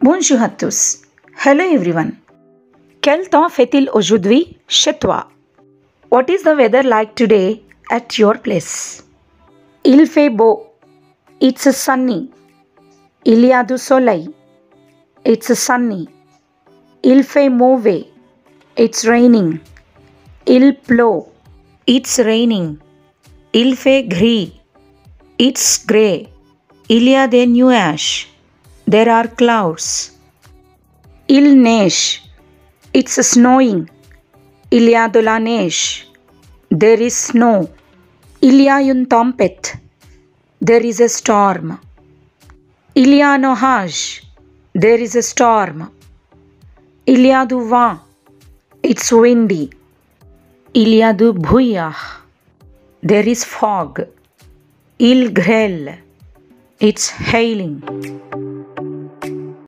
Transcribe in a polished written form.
Bonjour à tous. Hello everyone. Quel temps fait-il aujourd'hui chez toi? What is the weather like today at your place? Il fait beau. It's sunny. Il y a du soleil. It's sunny. Il fait mauvais. It's raining. Il pleut. It's raining. Il fait gris. It's grey. Il y a des nuages. There are clouds. Il neige. It's snowing. Il y a de la neige. There is snow. Il y a une tempête. There is a storm. Il y a un orage. There is a storm. Il y a du vent. It's windy. Il y a du brouillard. There is fog. Il grêle. It's hailing.